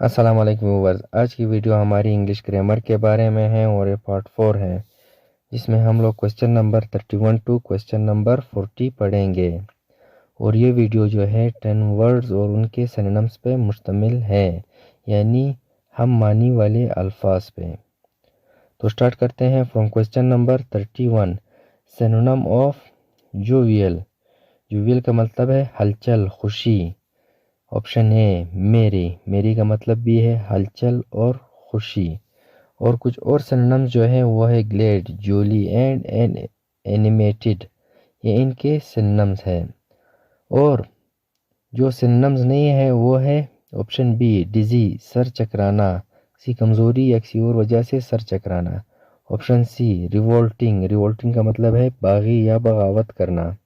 अस्सलाम वालेकुम व्यूअर्स। आज की वीडियो हमारी इंग्लिश ग्रामर के बारे में है और ये पार्ट 4 है, जिसमें हम लोग question number 31 to question number 40 पढ़ेंगे। और ये वीडियो जो है 10 वर्ड्स और उनके सिनोनिम्स पे मुश्तमिल है, यानी हम मानी वाले अल्फाज पे। तो स्टार्ट करते हैं from question number 31। Synonym of jovial. Jovial का मतलब है हलचल, खुशी। ऑप्शन ए मेरी। मेरी का मतलब भी है हलचल और खुशी। और कुछ और सिनोनिम्स जो है वो है ग्लेड, जॉली एंड एनिमेटेड। ये इनके सिनोनिम्स है। और जो सिनोनिम्स नहीं है वो है ऑप्शन बी डिजी, सर चकराना, किसी कमज़ोरी या किसी और वजह से सर चकराना। Option C revolting. रिवोल्टिंग का मतलब है बागी या बगावत करना।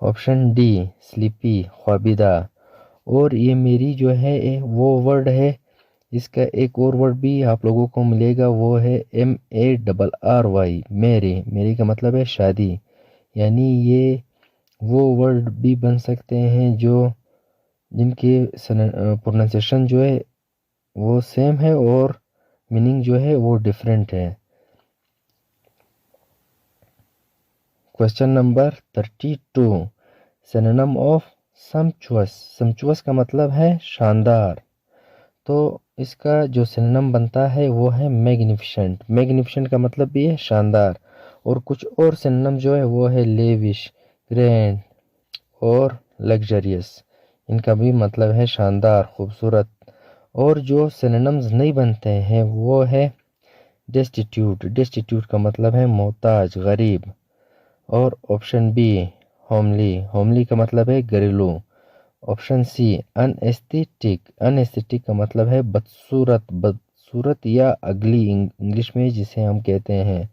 ऑप्शन डी स्लीपी, ख्वाबिदा। और ये मेरी जो है वो वर्ड है, इसका एक और वर्ड भी आप लोगों को मिलेगा, वो है MARRY, मेरी। मेरी का मतलब है शादी। यानी ये वो वर्ड भी बन सकते हैं जो जिनके प्रोनाउंसिएशन जो है वो सेम है और मीनिंग जो है वो डिफरेंट है। Question number 32। Synonym of sumptuous. Sumptuous का मतलब है शानदार। तो इसका जो सिनोनिम बनता है वो है मैग्निफिसेंट। मैग्निफिसेंट का मतलब भी है शानदार। और कुछ और सिनोनिम जो है वो है लेविश, ग्रैंड और लग्जरियस। इनका भी मतलब है शानदार, खूबसूरत। और जो सिनोनिम्स नहीं बनते हैं वो है डेस्टिट्यूट। डेस्टिट्यूट का मतलब है मोहताज, गरीब। और ऑप्शन बी होमली। होमली का मतलब है घरेलू। Option C अनएस्थेटिक। अनएस्थेटिक का मतलब है बदसूरत, बदसूरत या अगली इंग्लिश में जिसे हम कहते हैं।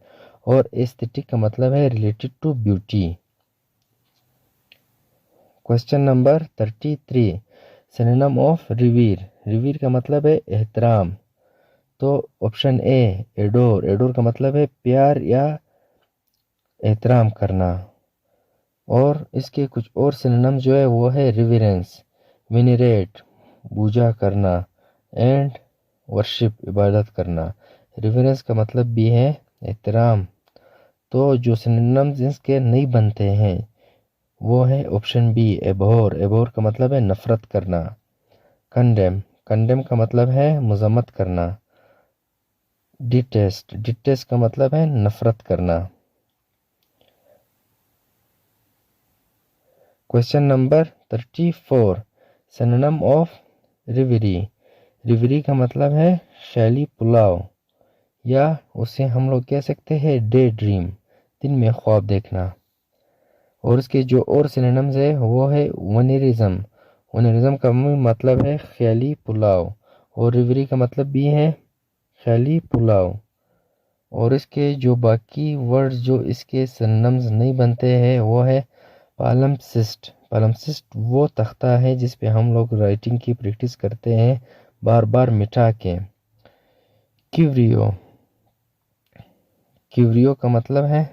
और एस्थेटिक का मतलब है related to beauty. Question number 33। Synonym of revere. Revere का मतलब है एहतराम। तो ऑप्शन ए एडोर। एडोर का मतलब है प्यार या एहतराम करना। और इसके कुछ और सिनोनिम जो है वो है रिवरेंस, विनरेट, पूजा करना एंड वर्शिप, इबादत करना। रिवरेंस का मतलब भी है एहतराम। तो जो सिनोनिम्स इसके नहीं बनते हैं वो है ऑप्शन बी एबोर। एबोर का मतलब है नफरत करना। कंडेम। कंडेम का मतलब है मजम्मत करना। डिटेस्ट। डिटेस्ट का मतलब है नफरत करना। Question number 34। Synonym of reverie. Reverie का मतलब है शैली पुलाव, या उसे हम लोग कह सकते हैं डे ड्रीम, दिन में ख्वाब देखना। और इसके जो और सिनोनिम्स है वो है वनरिज्म। वनरिज्म का मतलब है ख्याली पुलाव। और रिवरी का मतलब भी है ख्याली पुलाव। और इसके जो बाकी वर्ड्स जो इसके सिनोनिम्स नहीं बनते हैं वो है पालमसिस्ट। पालमसिस्ट वो तख्ता है जिस पे हम लोग राइटिंग की प्रैक्टिस करते हैं बार बार मिटा के। क्यूरियो। क्यूरियो का मतलब है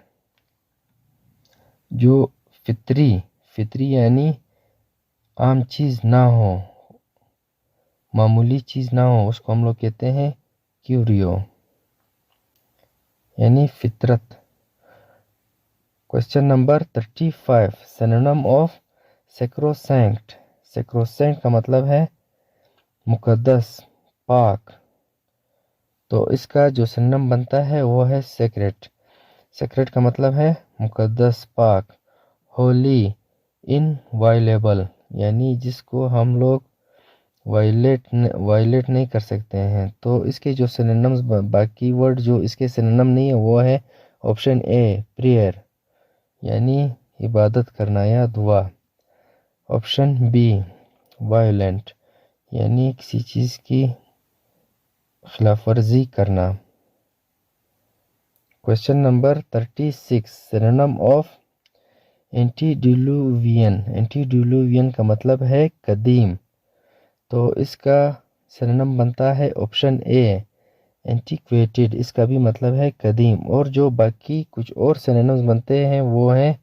जो फितरी। फितरी यानी आम चीज़ ना हो, मामूली चीज़ ना हो, उसको हम लोग कहते हैं क्यूरियो, यानी फितरत। Question number 35। Synonym of sacrosanct. Sacrosanct का मतलब है मुकद्दस, पाक। तो इसका जो सिनोनिम बनता है वो है सेक्रेट। सेक्रेट का मतलब है मुकद्दस, पाक। होली, इनवायलेबल, यानी जिसको हम लोग वायलेट नहीं कर सकते हैं। तो इसके जो सिनोनिम्स बाकी वर्ड जो इसके सिनोनिम नहीं है वो है ऑप्शन ए प्रेयर, यानी इबादत करना या दुआ। ऑप्शन बी वायलेंट, यानी किसी चीज़ की खिलाफ वर्जी करना। Question number 36। Synonym of antediluvian. Antediluvian का मतलब है कदीम। तो इसका सिनोनिम बनता है ऑप्शन ए एंटीक्वेटेड। इसका भी मतलब है कदीम। और जो बाकी कुछ और सिनोनिम्स बनते हैं वो है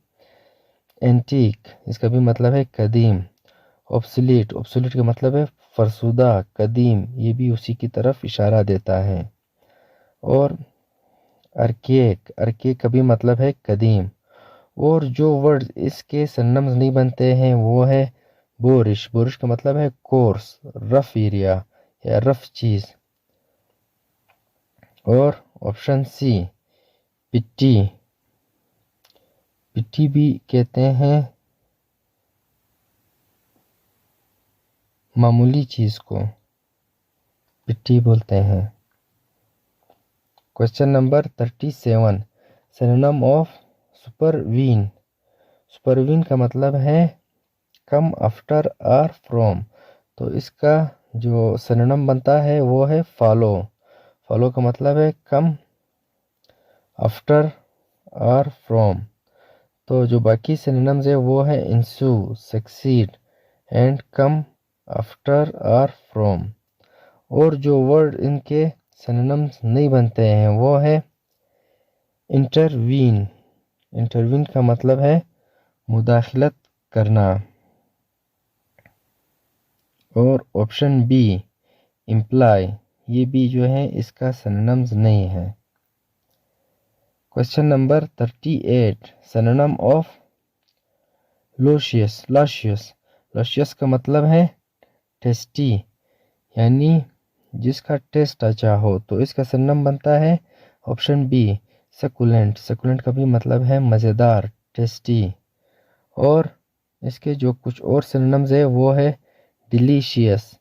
एंटीक। इसका भी मतलब है कदीम। ऑब्सोलीट। ऑब्सोलीट का मतलब है फरसुदा, कदीम, ये भी उसी की तरफ इशारा देता है। और अर्केक का भी मतलब है कदीम। और जो वर्ड इसके सिनोनिम्स नहीं बनते हैं वो है बोरिश। बोरिश का मतलब है कोर्स, रफ एरिया या रफ चीज। और ऑप्शन सी पिट्टी, पिट्टी भी कहते हैं मामूली चीज को पिट्टी बोलते हैं। Question number 37, synonym of supervene. Supervene का मतलब है कम आफ्टर और फ्रॉम। तो इसका जो सिनोनिम बनता है वो है फॉलो। फॉलो का मतलब है कम आफ्टर और फ्रॉम। तो जो बाकी सिनोनिम्स है वो है इंसू, सक्सीड एंड कम आफ्टर और फ्रॉम। और जो वर्ड इनके सिनोनिम्स नहीं बनते हैं वो है इंटरवीन। इंटरवीन का मतलब है मुदाखलत करना। और ऑप्शन बी इम्प्लाई, ये भी जो है इसका सिनोनिम्स नहीं है। Question number 38, synonym of luscious. Luscious का मतलब है टेस्टी, यानी जिसका टेस्ट अच्छा हो। तो इसका सिनोनिम बनता है ऑप्शन बी सकुलेंट। सकुलेंट का भी मतलब है मज़ेदार, टेस्टी। और इसके जो कुछ और सिनोनिम्स है वो है डिलीशियस,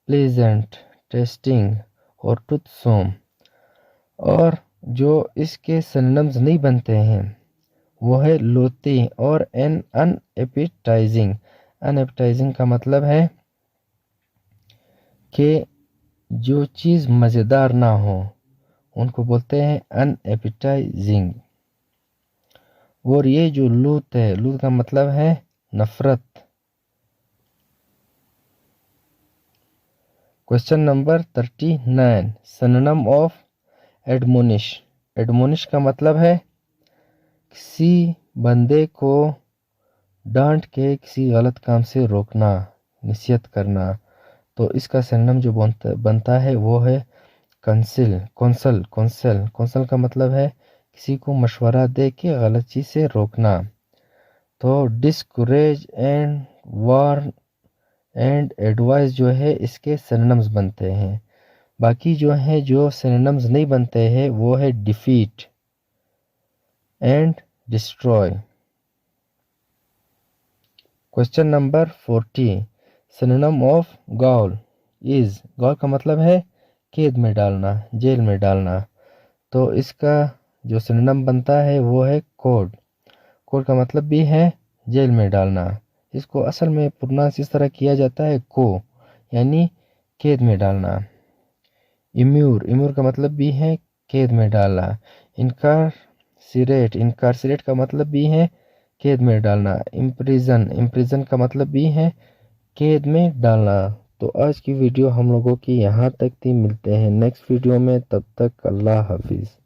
प्लेजेंट, टेस्टिंग और टूथसोम। और जो इसके सिनोनिम्स नहीं बनते हैं वो है लोती और अनएपेटाइजिंग। अनएपेटाइजिंग का मतलब है कि जो चीज़ मज़ेदार ना हो उनको बोलते हैं अनएपेटाइजिंग। और ये जो लूत है, लूत का मतलब है नफरत। Question number 39, synonym of admonish. Admonish का मतलब है किसी बंदे को डांट के किसी गलत काम से रोकना, नसीहत करना। तो इसका सिनोनिम जो बनता है वो है कौंसल का मतलब है किसी को मशवरा दे के गलत चीज़ से रोकना। तो discourage and warn and advice जो है इसके सिनोनिम्स बनते हैं। बाकी जो है जो सिनोनिम्स नहीं बनते हैं वो है defeat and destroy. Question number 40, synonym of growl is. Growl का मतलब है कैद में डालना, जेल में डालना। तो इसका जो सिनोनिम बनता है वो है कोड। कोड का मतलब भी है जेल में डालना। इसको असल में प्रोनाउंस इस तरह किया जाता है को, यानी कैद में डालना। इम्यूर का मतलब भी है कैद में डालना। इनकारसिरेट का मतलब भी है कैद में डालना। इम्प्रिजन का मतलब भी है कैद में डालना। तो आज की वीडियो हम लोगों की यहाँ तक थी। मिलते हैं नेक्स्ट वीडियो में, तब तक अल्लाह हाफिज़।